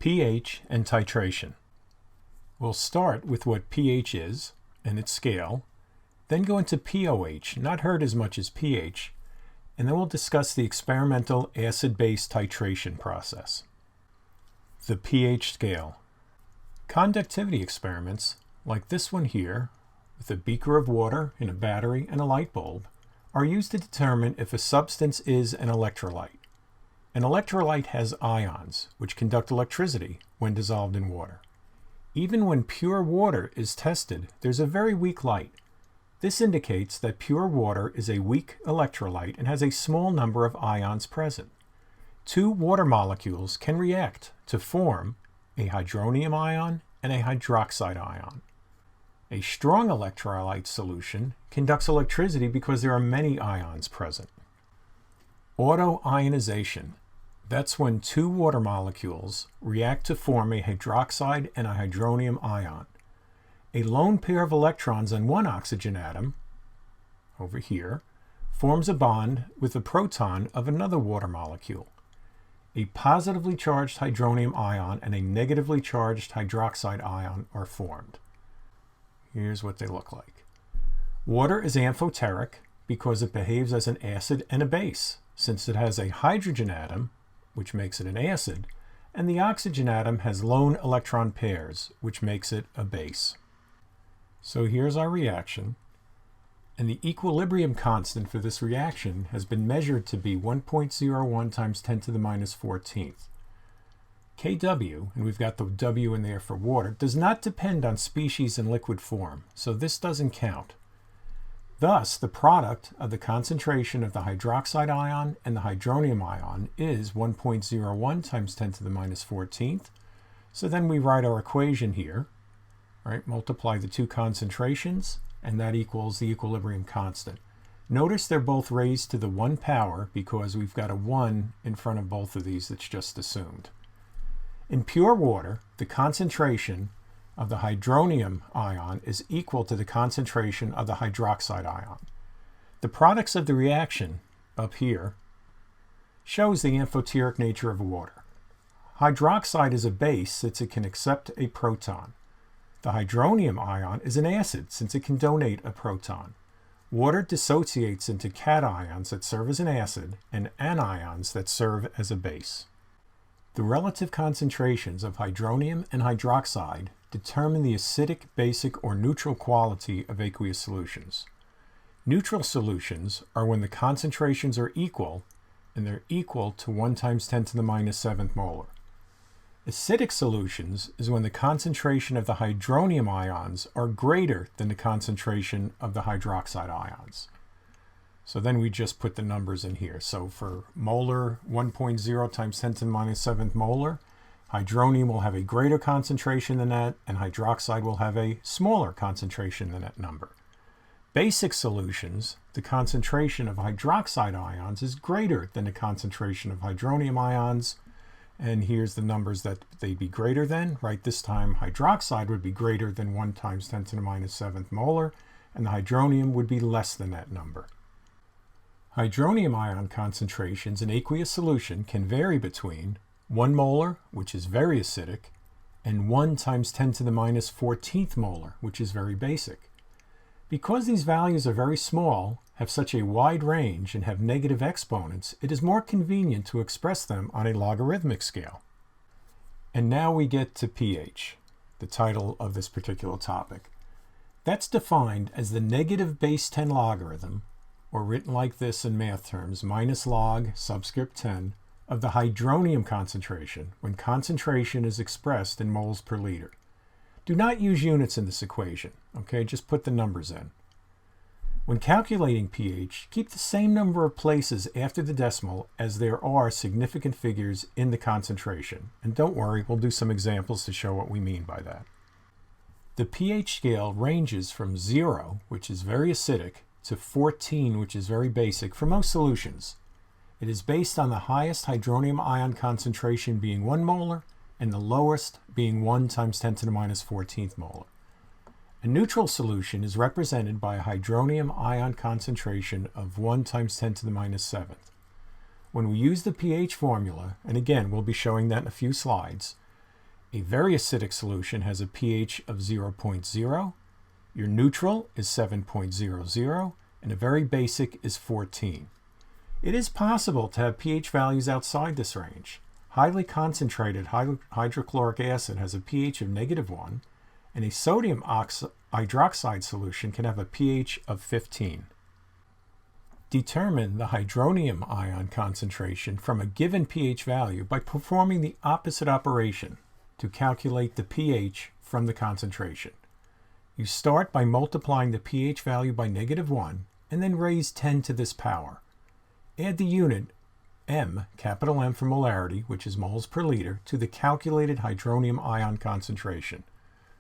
pH and titration. We'll start with what pH is and its scale, then go into pOH, not heard as much as pH, and then we'll discuss the experimental acid-base titration process. The pH scale. Conductivity experiments, like this one here, with a beaker of water and a battery and a light bulb, are used to determine if a substance is an electrolyte. An electrolyte has ions, which conduct electricity when dissolved in water. Even when pure water is tested, there's a very weak light. This indicates that pure water is a weak electrolyte and has a small number of ions present. Two water molecules can react to form a hydronium ion and a hydroxide ion. A strong electrolyte solution conducts electricity because there are many ions present. Autoionization. That's when two water molecules react to form a hydroxide and a hydronium ion. A lone pair of electrons on one oxygen atom, over here, forms a bond with a proton of another water molecule. A positively charged hydronium ion and a negatively charged hydroxide ion are formed. Here's what they look like. Water is amphoteric because it behaves as an acid and a base, since it has a hydrogen atom, which makes it an acid, and the oxygen atom has lone electron pairs, which makes it a base. So here's our reaction, and the equilibrium constant for this reaction has been measured to be 1.01 times 10 to the minus 14th. Kw, and we've got the W in there for water, does not depend on species in liquid form, so this doesn't count. Thus, the product of the concentration of the hydroxide ion and the hydronium ion is 1.01 times 10 to the minus 14th. So then we write our equation here, right? Multiply the two concentrations, and that equals the equilibrium constant. Notice they're both raised to the 1 power because we've got a 1 in front of both of these that's just assumed. In pure water, the concentration of the hydronium ion is equal to the concentration of the hydroxide ion. The products of the reaction, up here, shows the amphoteric nature of water. Hydroxide is a base since it can accept a proton. The hydronium ion is an acid since it can donate a proton. Water dissociates into cations that serve as an acid and anions that serve as a base. The relative concentrations of hydronium and hydroxide determine the acidic, basic, or neutral quality of aqueous solutions. Neutral solutions are when the concentrations are equal, and they're equal to 1 times 10 to the minus 7th molar. Acidic solutions is when the concentration of the hydronium ions are greater than the concentration of the hydroxide ions. So then we just put the numbers in here. So for molar 1.0 times 10 to the minus 7th molar, hydronium will have a greater concentration than that, and hydroxide will have a smaller concentration than that number. Basic solutions, the concentration of hydroxide ions is greater than the concentration of hydronium ions, and here's the numbers that they'd be greater than. Right, this time hydroxide would be greater than 1 times 10 to the minus 7th molar, and the hydronium would be less than that number. Hydronium ion concentrations in aqueous solution can vary between 1 molar, which is very acidic, and 1 times 10 to the minus 14th molar, which is very basic. Because these values are very small, have such a wide range, and have negative exponents, it is more convenient to express them on a logarithmic scale. And now we get to pH, the title of this particular topic. That's defined as the negative base 10 logarithm, or written like this in math terms, minus log subscript 10, of the hydronium concentration when concentration is expressed in moles per liter. Do not use units in this equation, okay? Just put the numbers in. When calculating pH, keep the same number of places after the decimal as there are significant figures in the concentration. And don't worry, we'll do some examples to show what we mean by that. The pH scale ranges from 0, which is very acidic, to 14, which is very basic, for most solutions. It is based on the highest hydronium ion concentration being 1 molar and the lowest being 1 times 10 to the minus 14th molar. A neutral solution is represented by a hydronium ion concentration of 1 times 10 to the minus 7th. When we use the pH formula, and again we'll be showing that in a few slides, A very acidic solution has a pH of 0.0. Your neutral is 7.00, and a very basic is 14. It is possible to have pH values outside this range. Highly concentrated hydrochloric acid has a pH of -1, and a sodium hydroxide solution can have a pH of 15. Determine the hydronium ion concentration from a given pH value by performing the opposite operation to calculate the pH from the concentration. You start by multiplying the pH value by -1 and then raise 10 to this power. Add the unit M, capital M for molarity, which is moles per liter, to the calculated hydronium ion concentration.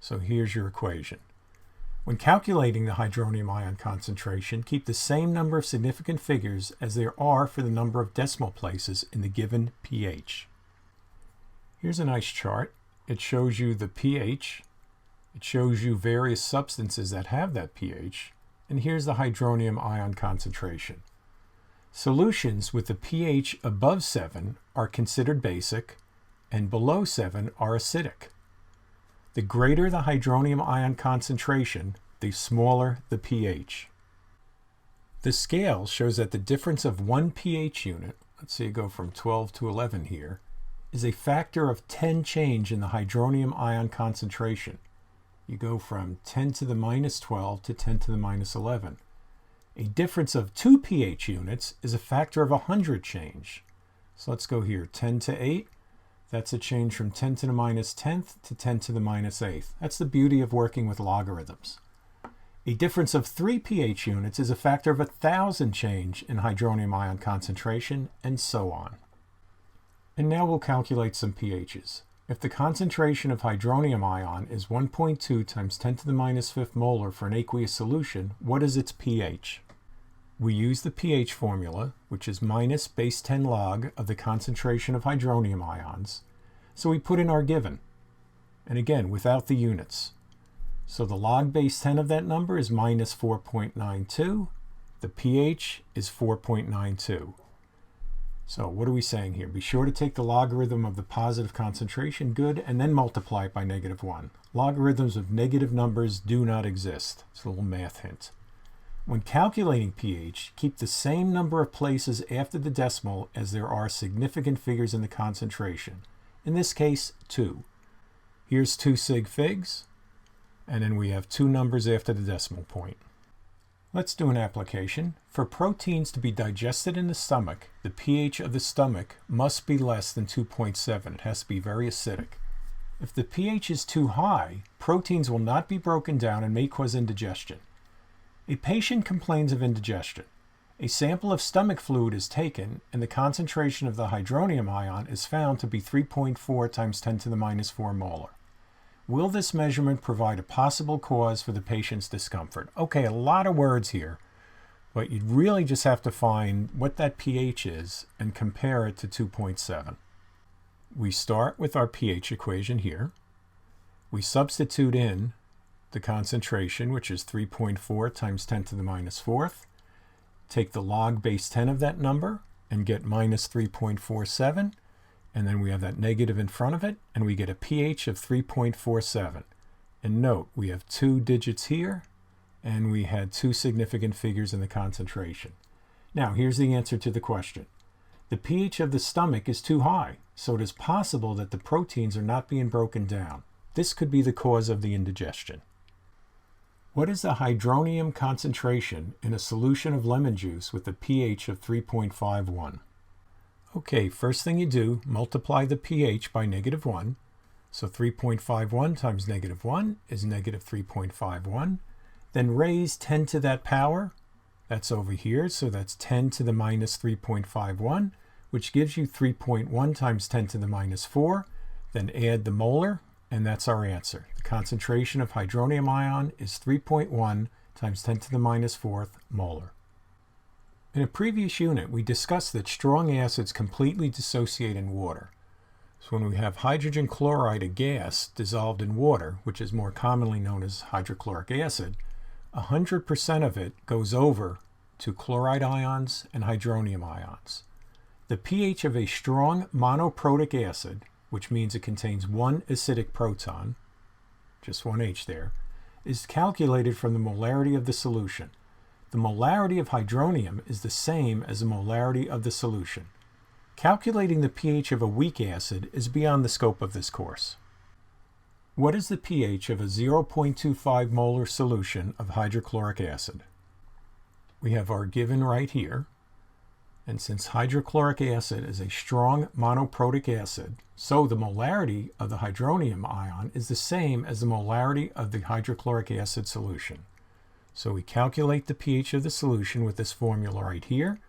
So here's your equation. When calculating the hydronium ion concentration, keep the same number of significant figures as there are for the number of decimal places in the given pH. Here's a nice chart. It shows you the pH. It shows you various substances that have that pH. And here's the hydronium ion concentration. Solutions with a pH above 7 are considered basic, and below 7 are acidic. The greater the hydronium ion concentration, the smaller the pH. The scale shows that the difference of one pH unit, let's say you go from 12 to 11 here, is a factor of 10 change in the hydronium ion concentration. You go from 10 to the -12 to 10 to the -11. A difference of 2 pH units is a factor of 100 change. So let's go here, 10 to 8. That's a change from 10 to the -10th to 10 to the -8th. That's the beauty of working with logarithms. A difference of 3 pH units is a factor of 1,000 change in hydronium ion concentration, and so on. And now we'll calculate some pHs. If the concentration of hydronium ion is 1.2 times 10 to the -5 molar for an aqueous solution, what is its pH? We use the pH formula, which is minus base 10 log of the concentration of hydronium ions. So we put in our given, and again, without the units. So the log base 10 of that number is minus 4.92. The pH is 4.92. So what are we saying here? Be sure to take the logarithm of the positive concentration, good, and then multiply it by -1. Logarithms of negative numbers do not exist. It's a little math hint. When calculating pH, keep the same number of places after the decimal as there are significant figures in the concentration. In this case, 2. Here's 2 sig figs, and then we have 2 numbers after the decimal point. Let's do an application. For proteins to be digested in the stomach, the pH of the stomach must be less than 2.7. It has to be very acidic. If the pH is too high, proteins will not be broken down and may cause indigestion. A patient complains of indigestion. A sample of stomach fluid is taken, and the concentration of the hydronium ion is found to be 3.4 times 10 to the -4 molar. Will this measurement provide a possible cause for the patient's discomfort? Okay, a lot of words here, but you'd really just have to find what that pH is and compare it to 2.7. We start with our pH equation here. We substitute in the concentration, which is 3.4 times 10 to the -4th. Take the log base 10 of that number and get minus 3.47. And then we have that negative in front of it, and we get a pH of 3.47. And note, we have 2 digits here, and we had 2 significant figures in the concentration. Now, here's the answer to the question. The pH of the stomach is too high, so it is possible that the proteins are not being broken down. This could be the cause of the indigestion. What is the hydronium concentration in a solution of lemon juice with a pH of 3.51? Okay, first thing you do, multiply the pH by -1. So 3.51 times -1 is -3.51. Then raise 10 to that power. That's over here, so that's 10 to the -3.51, which gives you 3.1 times 10 to the -4. Then add the molar, and that's our answer. The concentration of hydronium ion is 3.1 times 10 to the -4th molar. In a previous unit, we discussed that strong acids completely dissociate in water. So when we have hydrogen chloride, a gas, dissolved in water, which is more commonly known as hydrochloric acid, 100% of it goes over to chloride ions and hydronium ions. The pH of a strong monoprotic acid, which means it contains one acidic proton, just one H there, is calculated from the molarity of the solution. The molarity of hydronium is the same as the molarity of the solution. Calculating the pH of a weak acid is beyond the scope of this course. What is the pH of a 0.25 molar solution of hydrochloric acid? We have our given right here. And since hydrochloric acid is a strong monoprotic acid, so the molarity of the hydronium ion is the same as the molarity of the hydrochloric acid solution. So we calculate the pH of the solution with this formula right here.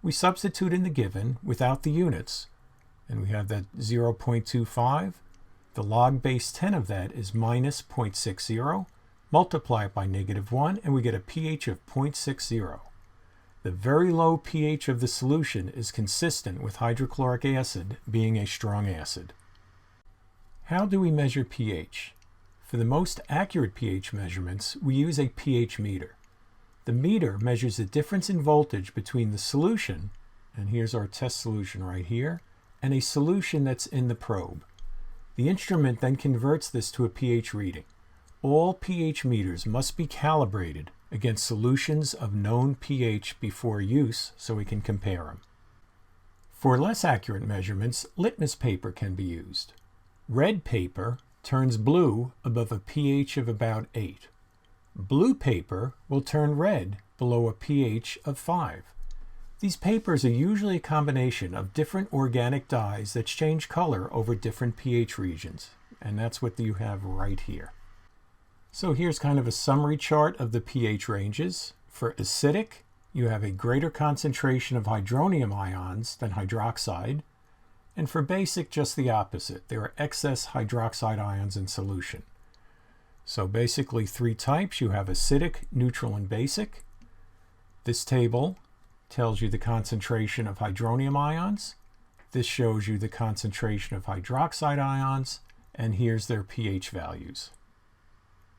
We substitute in the given without the units, and we have that 0.25. The log base 10 of that is minus 0.60. Multiply it by -1, and we get a pH of 0.60. The very low pH of the solution is consistent with hydrochloric acid being a strong acid. How do we measure pH? For the most accurate pH measurements, we use a pH meter. The meter measures the difference in voltage between the solution, and here's our test solution right here, and a solution that's in the probe. The instrument then converts this to a pH reading. All pH meters must be calibrated against solutions of known pH before use so we can compare them. For less accurate measurements, litmus paper can be used. Red paper turns blue above a pH of about 8. Blue paper will turn red below a pH of 5. These papers are usually a combination of different organic dyes that change color over different pH regions, and that's what you have right here. So here's kind of a summary chart of the pH ranges. For acidic, you have a greater concentration of hydronium ions than hydroxide, and for basic, just the opposite. There are excess hydroxide ions in solution. So basically 3 types. You have acidic, neutral, and basic. This table tells you the concentration of hydronium ions. This shows you the concentration of hydroxide ions, and here's their pH values.